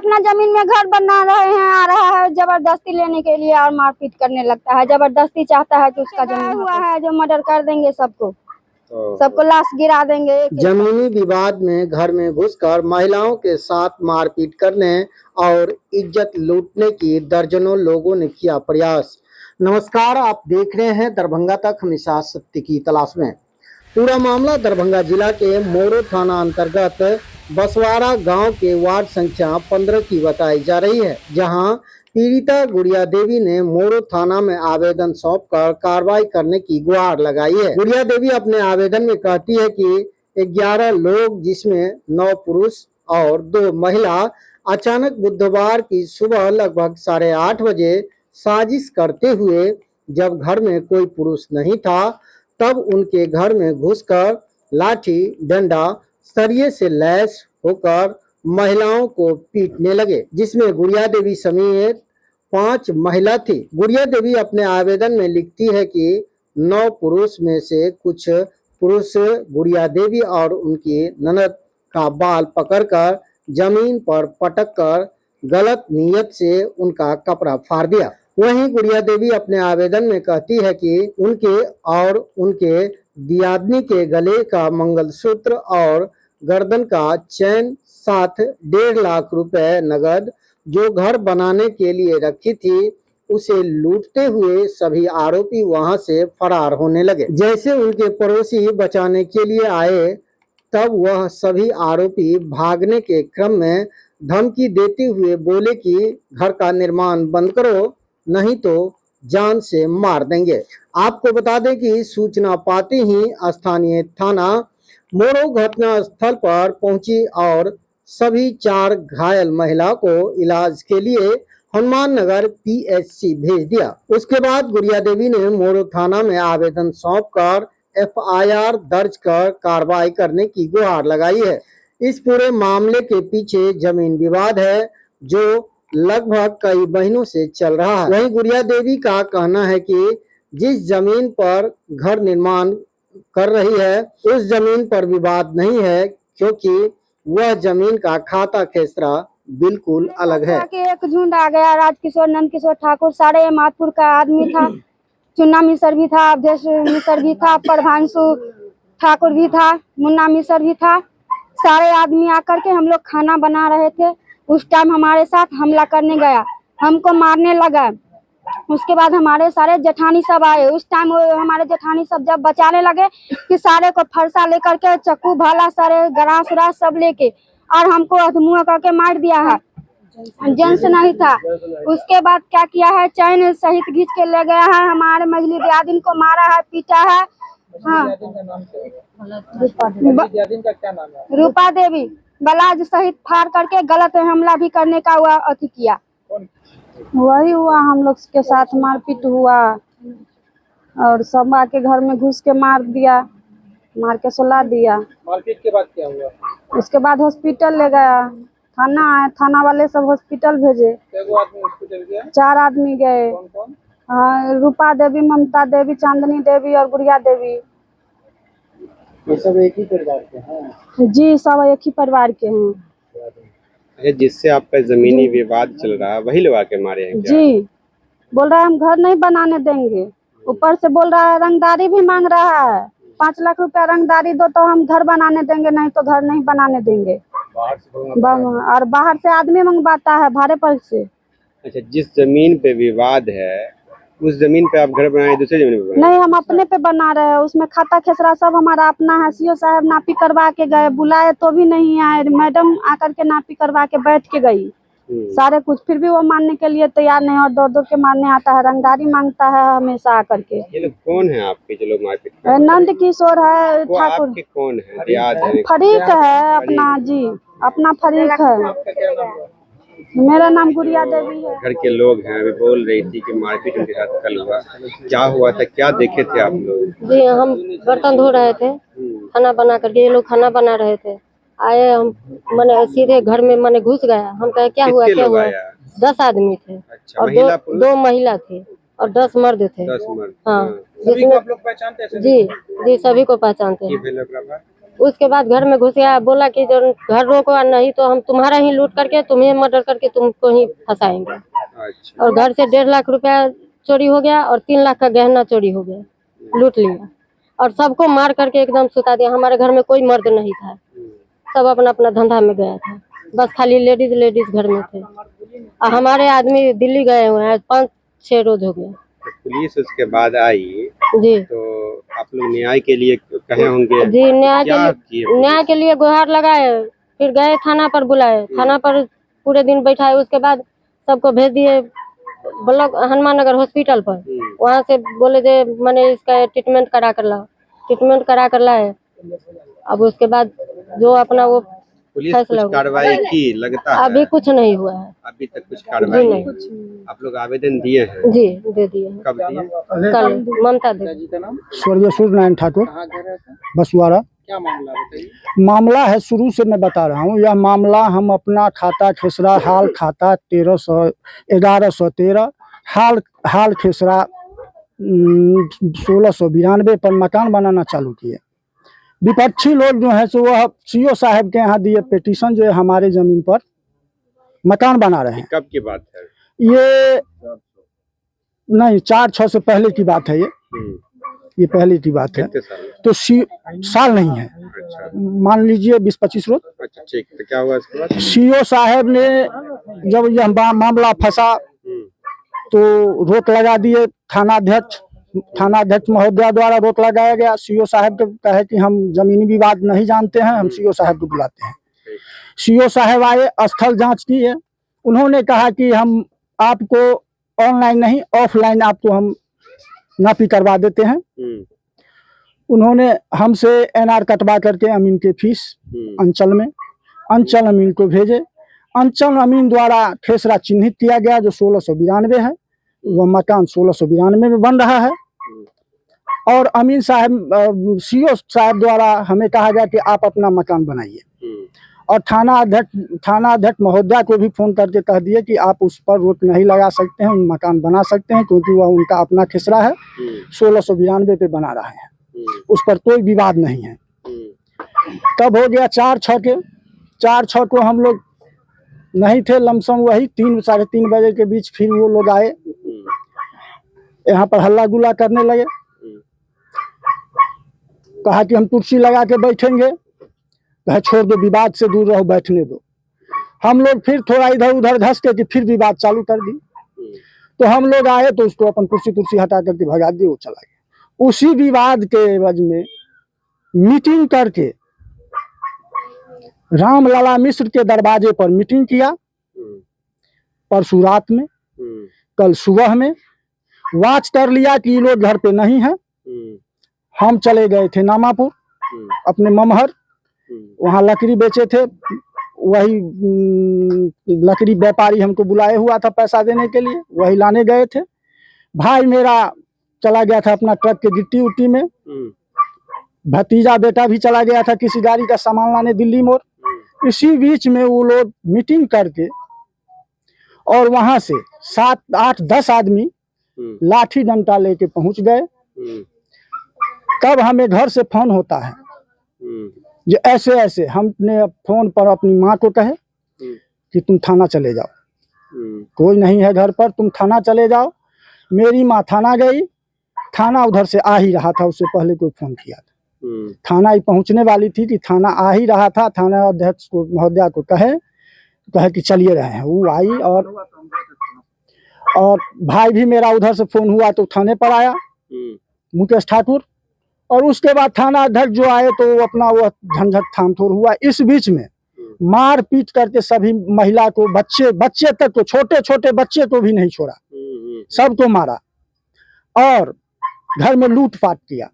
अपना जमीन में घर बना रहे हैं, आ रहा है जबरदस्ती लेने के लिए और मारपीट करने लगता है। जबरदस्ती चाहता है कि उसका जमीन हुआ है जो मर्डर कर देंगे सबको लाश गिरा देंगे। जमीनी विवाद में घर में घुसकर महिलाओं के साथ मारपीट करने और इज्जत लूटने की दर्जनों लोगों ने किया प्रयास। नमस्कार, आप देख रहे हैं दरभंगा तक, हमेशा सत्य की तलाश में। पूरा मामला दरभंगा जिला के मोरो थाना अंतर्गत बसवाड़ा गांव के वार्ड संख्या 15 की बताई जा रही है, जहां पीड़िता गुड़िया देवी ने मोरो थाना में आवेदन सौंपकर कार्रवाई करने की गुहार लगाई है। गुड़िया देवी अपने आवेदन में कहती है कि 11 लोग जिसमें 9 पुरुष और 2 महिला अचानक बुधवार की सुबह लगभग 8:30 बजे साजिश करते हुए, जब घर में कोई पुरुष नहीं था, तब उनके घर में घुसकर लाठी डंडा सरिये से लैस होकर महिलाओं को पीटने लगे, जिसमें गुड़िया देवी समेत 5 महिला थी। गुड़िया देवी अपने आवेदन में लिखती है कि 9 पुरुष में से कुछ पुरुष गुड़िया देवी और उनकी ननद का बाल पकड़कर जमीन पर पटककर गलत नीयत से उनका कपड़ा फाड़ दिया। वहीं गुड़िया देवी अपने आवेदन में कहती है कि उनके और उनके दियादनी के गले का मंगलसूत्र और गर्दन का चैन साथ 1.5 लाख रुपए नगद जो घर बनाने के लिए रखी थी, उसे लूटते हुए सभी आरोपी वहां से फरार होने लगे। जैसे उनके पड़ोसी बचाने के लिए आए, तब वह सभी आरोपी भागने के क्रम में धमकी देते हुए बोले कि घर का निर्माण बंद करो, नहीं तो जान से मार देंगे। आपको बता दें कि सूचना पाते ही स्थानीय थाना मोरो घटना स्थल पर पहुंची और सभी 4 घायल महिला को इलाज के लिए हनुमान नगर PHC भेज दिया। उसके बाद गुड़िया देवी ने मोरो थाना में आवेदन सौंपकर FIR दर्ज कर कार्रवाई करने की गुहार लगाई है। इस पूरे मामले के पीछे जमीन विवाद है जो लगभग कई महीनों से चल रहा है। वहीं गुड़िया देवी का कहना है कि जिस जमीन पर घर निर्माण कर रही है, उस जमीन पर विवाद नहीं है, क्योंकि वह जमीन का खाता खेसरा बिल्कुल अलग है। एक झुंड आ गया, राजकिशोर नंदकिशोर ठाकुर सारे माथुर का आदमी था, चुन्ना मिसर भी था, अवधेश मिसर भी था, प्रभांशु ठाकुर भी था, मुन्ना मिसर भी था। सारे आदमी आकर के हम लोग खाना बना रहे थे। उस टाइम हमारे साथ हमला करने गया, हमको मारने लगा। उसके बाद हमारे सारे जेठानी सब आए। उस टाइम हमारे जेठानी सब जब बचाने लगे कि सारे को फरसा लेकर के, चक्कू भाला सारे गरास उरास सब लेके, और हमको अधमुआ करके मार दिया है। जेंट्स नहीं था। उसके बाद क्या किया है, चैन सहित खींच के ले गया है, हमारे मझली दियादिन को मारा है, पीटा है। हाँ, रूपा देवी बलाज सहित फाड़ करके गलत हमला भी करने का हुआ अति किया। वही हुआ, हम लोग के साथ मारपीट हुआ और सब आके घर में घुस के मार दिया, मार के सुला दिया। मारपीट के बाद क्या हुआ? उसके बाद हॉस्पिटल ले गया, थाना आए, थाना वाले सब हॉस्पिटल भेजे। 4 आदमी गए। कौन कौन? हाँ, रूपा देवी, ममता देवी, चांदनी देवी और गुड़िया देवी। ये सब एक ही परिवार के हैं? जी, सब एक ही परिवार के हैं। जिससे आपका जमीनी विवाद चल रहा है वही लोग आके मारे हैं क्या? जी, बोल रहा है हम घर नहीं बनाने देंगे। ऊपर से बोल रहा है रंगदारी भी मांग रहा है, 5 लाख रुपया रंगदारी दो तो हम घर बनाने देंगे, नहीं तो घर नहीं बनाने देंगे। और बाहर से आदमी मंगवाता है भाड़े पर से। अच्छा, जिस जमीन पे विवाद है उस जमीन पे आप घर बनाए, दूसरी जमीन पे नहीं, हम अपने पे बना रहे हैं। उसमें खाता खेसरा सब हमारा अपना है। CO साहब नापी करवा के गए, बुलाए तो भी नहीं आए। मैडम आकर के नापी करवा के बैठ के गई सारे कुछ, फिर भी वो मानने के लिए तैयार नहीं, और दौड़ दौड़ के मारने आता है, रंगदारी मांगता है हमेशा आकर के। ये लोग कौन है आपके जो लोग मारपीट कर रहे हैं? नंद किशोर है, ठाकुर कौन है? याद है? फरीक है अपना, जी अपना फरीक है। मेरा नाम गुड़िया देवी है। घर के लोग हैं, अभी बोल रही थी कि मारपीट उनके साथ कल हुआ, क्या हुआ था, क्या देखे थे आप लोग? जी, हम बर्तन धो रहे थे, खाना बना करके, ये लोग खाना बना रहे थे। आए, हम मैंने सीधे घर में मैंने घुस गया। हम कहे क्या हुआ क्या हुआ? 10 आदमी थे। अच्छा, और 2 महिला थी और 10 मर्द थे। 10 मर्द। हाँ, सभी को आप लोग पहचानते हैं? जी, सभी को पहचानते हैं। उसके बाद घर में घुस गया, बोला कि जो घर रोको और नहीं तो हम तुम्हारा ही लूट करके तुम्हें मर्डर करके तुमको ही फंसाएंगे। अच्छा। और घर से 1.5 लाख रुपया चोरी हो गया और 3 लाख का गहना चोरी हो गया, लूट लिया और सबको मार करके एकदम सुता दिया। हमारे घर में कोई मर्द नहीं था, सब अपना अपना धंधा में गया था, बस खाली लेडीज घर में थे। और हमारे आदमी दिल्ली गए हुए हैं, 5-6 रोज हो गया। तो पुलिस उसके बाद आई जी तो आप लोग न्याय के लिए कहे होंगे? जी, क्या किए पुलिस? न्याय के लिए गुहार लगाए, फिर गए थाना पर, बुलाए थाना पर, पूरे दिन बैठाए। उसके बाद सबको भेज दिए ब्लॉक हनुमान नगर हॉस्पिटल पर। वहाँ से बोले जे मैंने इसका ट्रीटमेंट करा कर लाए। अब उसके बाद जो अपना वो पुलिस फैसला कुछ हुआ। कार्रवाई की लगता है? अभी कुछ नहीं हुआ है। अभी तक कुछ कार्रवाई जी नहीं। आप लोग आवेदन दिए हैं? जी दे दिए हैं। कब दिए? कल ममता दे। स्वर्गीय सूर्यनारायण ठाकुर, बसुआरा। क्या मामला बताइए। मामला है, शुरू से मैं बता रहा हूँ, यह मामला हम अपना खाता खेसरा हाल खाता 1113 हाल खेसरा 1692 पर मकान बनाना चालू किए। विपक्षी लोग जो है सो वह सीओ साहब के यहाँ दिए पिटीशन, जो है हमारे जमीन पर मकान बना रहे हैं। कब की बात है? ये नहीं 4-6 से पहले की बात है, ये पहले की बात है। कितने साल? तो साल नहीं है, अच्छा मान लीजिए 20-25 रोज। अच्छा, ठीक। तो क्या हुआ इसके बाद? सीओ साहब ने जब यह मामला फंसा तो रोक लगा दिए। थानाध्यक्ष महोदय द्वारा रोक लगाया गया। सीओ साहब को कहे कि हम जमीनी विवाद नहीं जानते हैं, हम सीओ साहब को बुलाते हैं। सीओ साहब आए, स्थल जांच की है। उन्होंने कहा कि हम आपको ऑनलाइन नहीं ऑफलाइन आपको हम नापी करवा देते हैं। उन्होंने हमसे एनआर कटवा करके अमीन के फीस अंचल अमीन को भेजे। अंचल अमीन द्वारा खेसरा चिन्हित किया गया, जो 1692 है। वह मकान 1692 में बन रहा है। और अमीन साहब सीओ साहब द्वारा हमें कहा गया कि आप अपना मकान बनाइए। और थाना अध्यक्ष महोदय को भी फोन करके कह दिए कि आप उस पर रोक नहीं लगा सकते हैं, मकान बना सकते हैं, क्योंकि वह उनका अपना खेसरा है, 1692 पे बना रहा है, उस पर कोई विवाद नहीं है। तब हो गया 4-6 को हम लोग नहीं थे, लमसम वही 3-3:30 बजे के बीच फिर वो लोग आए, यहाँ पर हल्ला गुल्ला करने लगे। कहा कि हम कुर्सी लगा के बैठेंगे, कहा छोड़ दो, विवाद से दूर रहो, बैठने दो। हम लोग फिर थोड़ा इधर उधर धस के फिर विवाद चालू कर दी। तो हम लोग आए तो उसको अपन कुर्सी हटा करके भगा दिए, वो चला गया। उसी विवाद के एवज में मीटिंग करके रामलला मिश्र के दरवाजे पर मीटिंग किया, परसों रात में, कल सुबह में वाच कर लिया कि ये लोग घर पे नहीं है। हम चले गए थे नामापुर, अपने ममहर, वहाँ लकड़ी बेचे थे। वही लकड़ी व्यापारी हमको बुलाए हुआ था पैसा देने के लिए, वही लाने गए थे। भाई मेरा चला गया था अपना ट्रक के गिट्टी उट्टी में। भतीजा बेटा भी चला गया था किसी गाड़ी का सामान लाने दिल्ली मोड़। इसी बीच में वो लोग मीटिंग करके और वहां से 7-8-10 आदमी लाठी डंडा लेके पहुंच गए। तब हमें घर से फोन होता है जो ऐसे हमने फोन पर अपनी माँ को कहे कि तुम थाना चले जाओ, कोई नहीं है घर पर, तुम थाना चले जाओ। मेरी माँ थाना गई। थाना उधर से आ ही रहा था, उससे पहले कोई फोन किया था। थाना ही पहुंचने वाली थी कि थाना आ ही रहा था। थाना अध्यक्ष को महोदया को कहे कि चलिए रहे हैं। वो आई और भाई भी मेरा उधर से फोन हुआ तो थाने पर आया, मुकेश ठाकुर। और उसके बाद थाना अध्यक्ष जो आए तो अपना वो झंझट थामथोर हुआ। इस बीच में मार पीट करके सभी महिला को, बच्चे तक को, छोटे बच्चे को भी नहीं छोड़ा, सबको मारा और घर में लूटपाट किया।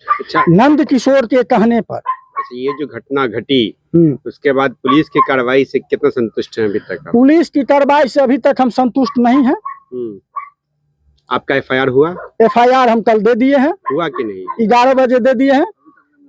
अच्छा, नंद किशोर के कहने पर। अच्छा, ये जो घटना घटी उसके बाद पुलिस की कार्रवाई से कितना संतुष्ट हैं अभी तक? पुलिस की कार्रवाई से अभी तक हम संतुष्ट नहीं हैं। आपका एफआईआर हुआ? एफआईआर हम कल दे दिए हैं। हुआ कि नहीं? 11 बजे दे दिए हैं।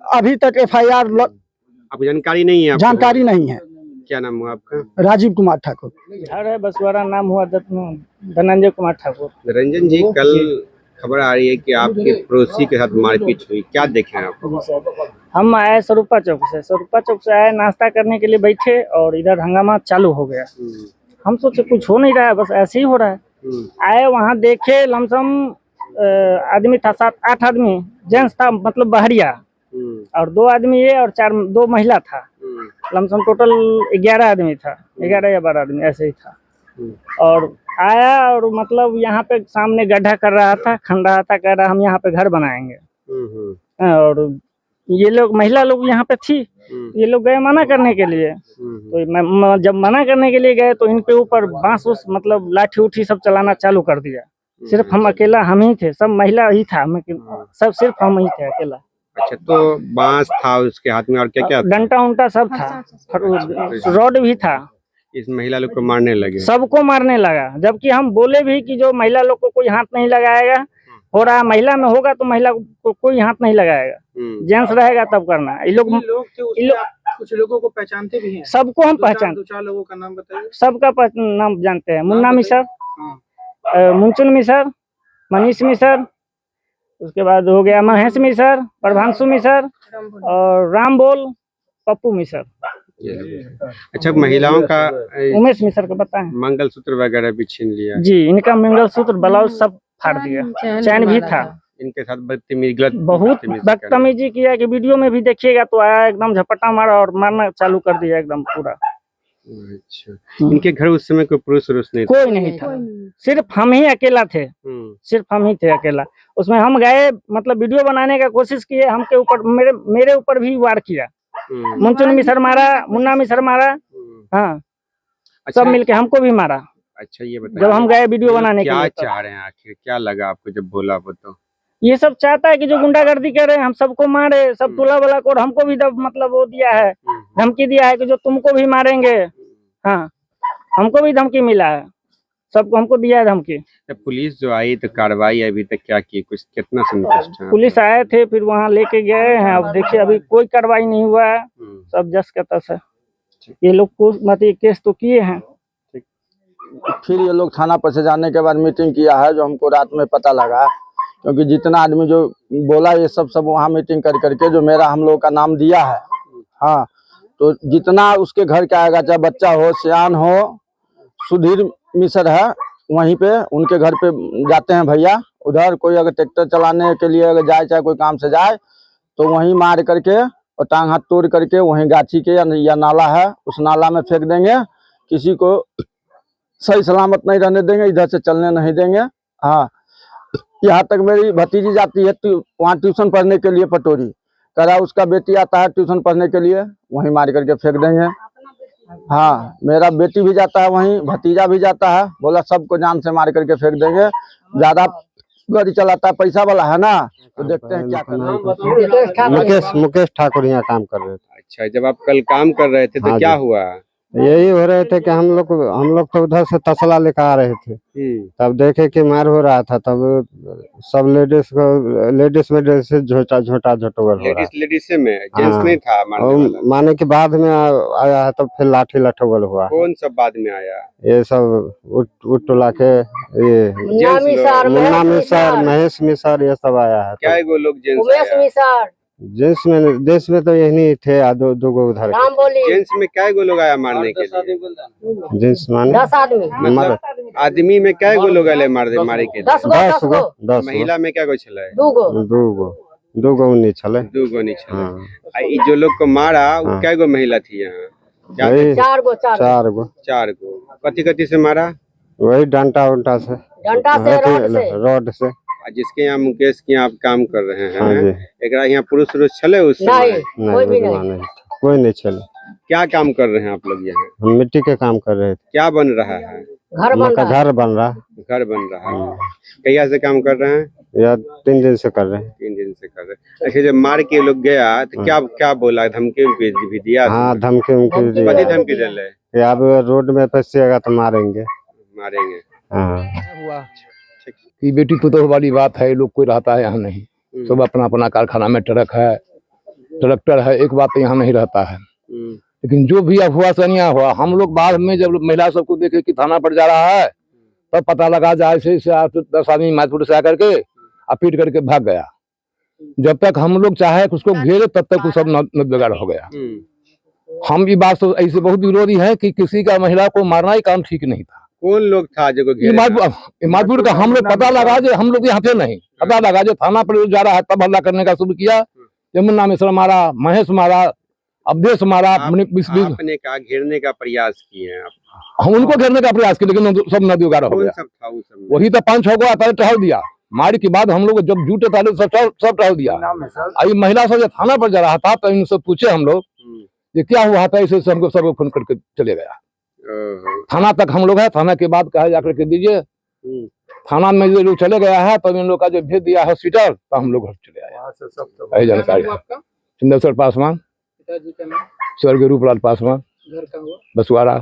अभी तक एफआईआर आपको जानकारी नहीं है? जानकारी नहीं है। क्या नाम हुआ आपका? राजीव कुमार ठाकुर। घर है बसुआरा, नाम हुआ धनंजय कुमार ठाकुर। रंजन जी, कल खबर आ रही है कि आपके पड़ोसी के साथ मारपीट हुई, क्या देखे हैं आप? हम आए स्वरूपा चौक से आए, नाश्ता करने के लिए बैठे और इधर हंगामा चालू हो गया। हम सोचे कुछ हो नहीं रहा है, बस ऐसे ही हो रहा है। आए वहाँ देखे, लमसम आदमी था 7-8 आदमी, जेंट्स था मतलब बहरिया, और 2 आदमी ये और 2 महिला था। लमसम टोटल 11 आदमी था, 11 या 12 आदमी ऐसे ही था। और आया और मतलब यहाँ पे सामने गड्ढा कर रहा था, खन रहा था, कह रहा हम यहाँ पे घर बनाएंगे। और ये लोग, महिला लोग यहाँ पे थी, ये लोग गए मना करने के लिए। तो जब मना करने के लिए गए तो इनके ऊपर बांस उस मतलब लाठी उठी सब चलाना चालू कर दिया। सिर्फ हम ही थे, सब महिला ही था, सब सिर्फ हम ही थे अकेला। अच्छा, तो बांस था उसके हाथ में और क्या क्या था? डंडा उंटा सब था, रॉड भी था। इस महिला लोग को मारने लगे? सबको मारने लगा, जबकि हम बोले भी कि जो महिला लोग को कोई हाथ नहीं लगाएगा, हो रहा महिला में होगा तो महिला को कोई हाथ नहीं लगाएगा, जेंट्स रहेगा तब करना। ये लोग कुछ लोगों को पहचानते भी हैं? सबको हम पहचान, 2-4 लोगों का नाम बताइए। सबका नाम जानते हैं। मुन्ना मिसर, मुंचुन मिसर, मनीष मिसर, उसके बाद हो गया महेश मिसर, प्रभांशु मिसर और राम बोल, पप्पू मिसर। अच्छा, महिलाओं का उमेश मिसर को पता है? मंगलसूत्र वगैरह भी छीन लिया? जी, इनका मंगलसूत्र, ब्लाउज सब फाड़ दिया, चैन भी था। इनके साथ बदतमीजी, बहुत बदतमीजी किया कि वीडियो में भी देखिएगा तो आया, एकदम झपट्टा मारा और मारना चालू कर दिया एकदम पूरा। अच्छा, इनके घर उस समय कोई पुरुष नहीं था? कोई नहीं था, सिर्फ हम ही अकेला थे, सिर्फ हम ही थे अकेला। उसमें हम गए, मतलब वीडियो बनाने का कोशिश किए, हमके ऊपर, मेरे ऊपर भी वार किया। मुंचुन मिसर मारा, मुन्ना मिसर मारा, हाँ। अच्छा, सब मिलके हमको भी मारा। अच्छा, ये बताइए, जब हम गए वीडियो बनाने के लिए, क्या चाह रहे हैं आखिर, क्या लगा आपको जब बोला वो? तो ये सब चाहता है कि जो गुंडागर्दी कर रहे हैं, हम सबको मारे, सब टोला वाला को, और हमको भी मतलब वो दिया है, धमकी दिया है कि जो तुमको भी मारेंगे। हाँ, हमको भी धमकी मिला है, सबको हमको दिया है धमकी। पुलिस जो आई तो कार्रवाई अभी तक क्या की, कुछ कितना संतुष्ट है? पुलिस आए थे, फिर वहाँ लेके गए हैं, अब देखिए अभी कोई कार्रवाई नहीं हुआ है, सब जस का तस है। ये लोग को मतलब केस तो किए हैं। फिर ये लोग थाना पर से जाने के बाद मीटिंग किया है, जो हमको रात में पता लगा, क्योंकि जितना आदमी जो बोला ये सब वहाँ मीटिंग कर करके जो मेरा हम लोग का नाम दिया है, हाँ, तो जितना उसके घर का आएगा, चाहे बच्चा हो, सियान हो, सुधीर मिसर है वहीं पे, उनके घर पे जाते हैं भैया। उधर कोई अगर ट्रैक्टर चलाने के लिए अगर जाए, चाहे कोई काम से जाए, तो वहीं मार करके और टांग हाथ तोड़ करके वहीं गाछी के या नाला है, उस नाला में फेंक देंगे। किसी को सही सलामत नहीं रहने देंगे, इधर से चलने नहीं देंगे। हाँ, यहाँ तक मेरी भतीजी जाती है वहाँ ट्यूशन पढ़ने के लिए, पटोरी करा, उसका बेटी आता है ट्यूशन पढ़ने के लिए, वहीं मार करके फेंक देंगे। हाँ, मेरा बेटी भी जाता है वहीं, भतीजा भी जाता है, बोला सबको जान से मार करके फेंक देंगे। ज्यादा गाड़ी चलाता है, पैसा वाला है ना, तो देखते हैं क्या करना। मुकेश ठाकुर यहाँ काम कर रहे थे। अच्छा, जब आप कल काम कर रहे थे तो क्या हुआ? यही हो रहे थे कि हम लोग तो उधर से तसला लेकर आ रहे थे, तब देखे कि मार हो रहा था, तब सब लेडीज में से झोटा झोटोगल हो रहा। लेडीज में जेंट्स नहीं था माने कि बाद में आया है, तब फिर लाठी लठोगल हुआ। कौन सब बाद में आया? ये सब उठ टोला के, ये मुन्ना मिसर, महेश मिसर, ये सब आया है। क्या वो लोग जेंट्स? जेंट्स में, देश में तो यही थे, दो गो उधर। जेंट्स में क्या गो लोग आया मारने के लिए? जेंट्स माने 10 आदमी, मतलब आदमी में क्या गो लोग आए मारे के? 10 गो। महिला में क्या गो चला? 2 गो नहीं चले। 2 गो नहीं चले। जो लोग को मारा वो क्या गो महिला थी यहाँ? 4 गो। कथी से मारा? वही डंटा उंटा से, रॉड से। जिसके यहाँ मुकेश के यहाँ आप काम कर रहे हैं, एक यहाँ पुरुष छले उस समय? कोई नहीं चले। क्या काम कर रहे हैं आप लोग यहाँ? हम मिट्टी के काम कर रहे थे। क्या बन रहा है? घर बन रहा। घर बन रहा है। कहिया से काम कर रहे हैं? या 3 दिन से कर रहे हैं। 3 दिन से कर रहे हैं। अच्छा, जब मार के लोग गया तो क्या बोला? धमकी भी दिया? हाँ, धमकी दिया। धमकी दिले कि आप रोड में फंसिएगा तो मारेंगे। हाँ, ये बेटी पुतोह वाली बात है, लोग कोई रहता है यहाँ नहीं, सब अपना अपना कारखाना में ट्रक है, ट्रैक्टर है, एक बात यहाँ नहीं रहता है। लेकिन जो भी अफवाह सनिया हुआ, हम लोग बाद में जब महिला सबको देखे कि थाना पर जा रहा है, तब पता लगा जाए से 10 आदमी माधपुर से आकर के और पीट करके भाग गया। जब तक हम लोग चाहे उसको घेरे तब तक वो सब नदबेगार हो गया। हम ये बात तो ऐसे बहुत विरोधी हैं कि किसी का महिला को मारना ही काम ठीक नहीं था। कौन लोग था जो को घेरे था? इमादपुर का हम लोग पता लगा जो हम लोग यहाँ पे नहीं पता लगा जो थाना पर जा रहा है तब हल्ला करने का शुरू किया। मुन्ना मिश्रा मारा, महेश मारा, अवधेश मारा। आपने कहा घेरने का प्रयास किए हैं आप? हम उनको घेरने का प्रयास किए लेकिन सब नदी उगारा हो कौन गया। सब था उस समय? वही तो 5-6 को आता टहल दिया। मार के बाद हम लोग जब जूटे पहले सब टहल दिया। अभी महिला सब जब थाना पर जा रहा था तो इनसे पूछे हम लोग ये क्या हुआ था, ऐसे हमको सबको फोन करके चले गया। थाना तक हम लोग है, थाना के बाद कहा जाकर के दीजिए। थाना में जो लोग चले गया है तब इन लोग का जो भेज दिया हॉस्पिटल तो हम लोग घर चले आए। यही जानकारी है। सिंहेश्वर पासवान, स्वर्गीय रूपलाल पासवान, बसुआरा।